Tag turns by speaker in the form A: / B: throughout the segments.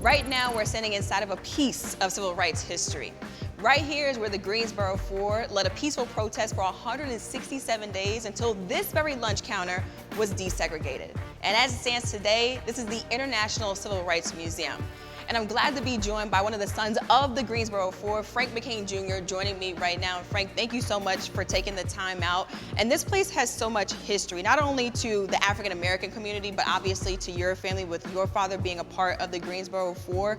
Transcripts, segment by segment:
A: Right now, we're standing inside of a piece of civil rights history. Right here is where the Greensboro Four led a peaceful protest for 167 days until this very lunch counter was desegregated. And as it stands today, this is the International Civil Rights Museum. And I'm glad to be joined by one of the sons of the Greensboro Four, Frank McCain Jr., joining me right now. And Frank, thank you so much for taking the time out. And this place has so much history, not only to the African-American community, but obviously to your family, with your father being a part of the Greensboro Four.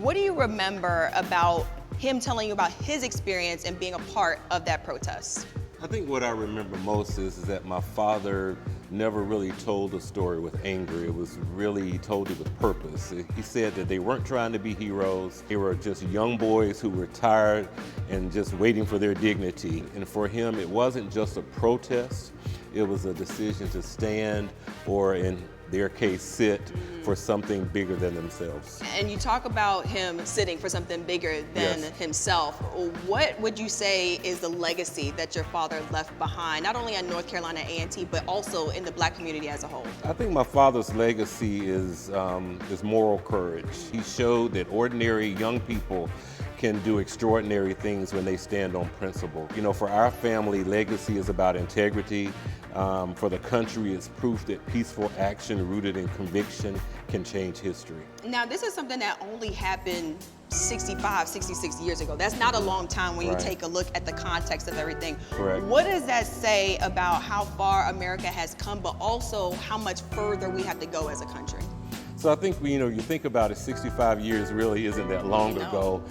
A: What do you remember about him telling you about his experience and being a part of that protest?
B: I think what I remember most is that my father never really told the story with anger. It was really, he told it with purpose. He said that they weren't trying to be heroes. They were just young boys who were tired and just waiting for their dignity. And for him, it wasn't just a protest. It was a decision to stand, or in their case, sit for something bigger than themselves.
A: And you talk about him sitting for something bigger than himself. What would you say is the legacy that your father left behind, not only at North Carolina A&T, but also in the Black community as a whole?
B: I think my father's legacy is moral courage. He showed that ordinary young people can do extraordinary things when they stand on principle. You know, for our family, legacy is about integrity. For the country, it's proof that peaceful action rooted in conviction can change history. Now,
A: this is something that only happened 65, 66 years ago. That's not a long time when you take a look at the context of everything.
B: Correct.
A: What does that say about how far America has come, but also how much further we have to go as a country?
B: So I think, you think about it, 65 years really isn't that long ago.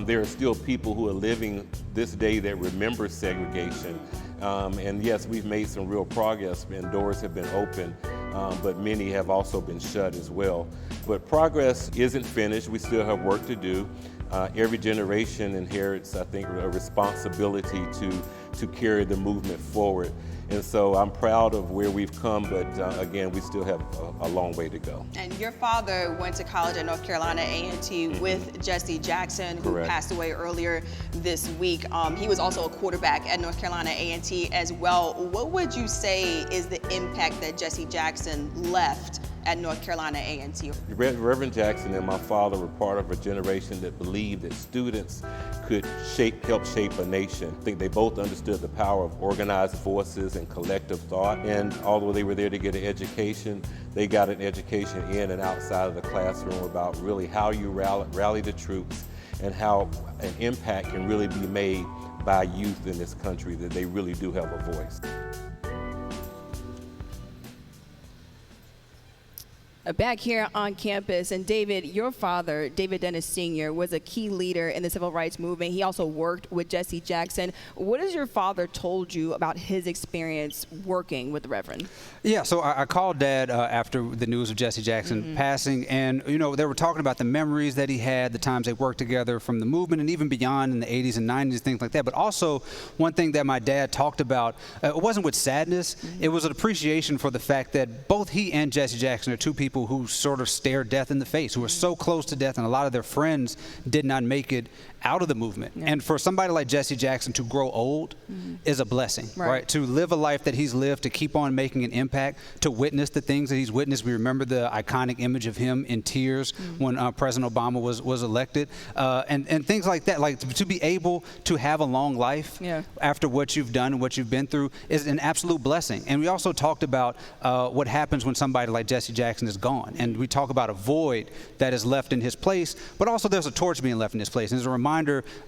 B: There are still people who are living this day that remember segregation. And yes, we've made some real progress and doors have been opened, but many have also been shut as well. But progress isn't finished. We still have work to do. Every generation inherits, I think, a responsibility to carry the movement forward. And so I'm proud of where we've come, but again, we still have a long way to go.
A: And your father went to college at North Carolina A&T with Jesse Jackson, who passed away earlier this week. He was also a quarterback at North Carolina A&T as well. What would you say is the impact that Jesse Jackson left at North Carolina A&T?
B: Reverend Jackson and my father were part of a generation that believed that students could help shape a nation. I think they both understood the power of organized voices and collective thought. And although they were there to get an education, they got an education in and outside of the classroom about really how you rally the troops and how an impact can really be made by youth in this country, that they really do have a voice.
A: Back here on campus, and David, your father, David Dennis Sr., was a key leader in the civil rights movement. He also worked with Jesse Jackson. What has your father told you about his experience working with the Reverend?
C: Yeah, so I called Dad after the news of Jesse Jackson passing, and they were talking about the memories that he had, the times they worked together from the movement and even beyond in the 80s and 90s, things like that. But also, one thing that my dad talked about, it wasn't with sadness, it was an appreciation for the fact that both he and Jesse Jackson are two people who sort of stared death in the face, who were so close to death, and a lot of their friends did not make it out of the movement. And for somebody like Jesse Jackson to grow old is a blessing, right? To live a life that he's lived, to keep on making an impact, to witness the things that he's witnessed. We remember the iconic image of him in tears when President Obama was elected, and things like that. Like, to be able to have a long life after what you've done and what you've been through is an absolute blessing. And we also talked about what happens when somebody like Jesse Jackson is gone. And we talk about a void that is left in his place, but also there's a torch being left in his place. And there's a reminder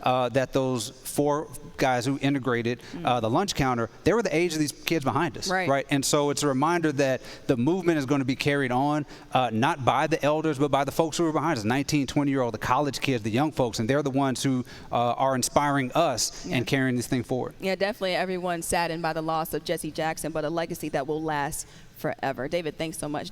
C: that those four guys who integrated the lunch counter, they were the age of these kids behind us, right? And so it's a reminder that the movement is going to be carried on, not by the elders, but by the folks who are behind us, 19, 20-year-old, the college kids, the young folks, and they're the ones who are inspiring us and carrying this thing forward.
A: Yeah, definitely everyone saddened by the loss of Jesse Jackson, but a legacy that will last forever. David, thanks so much.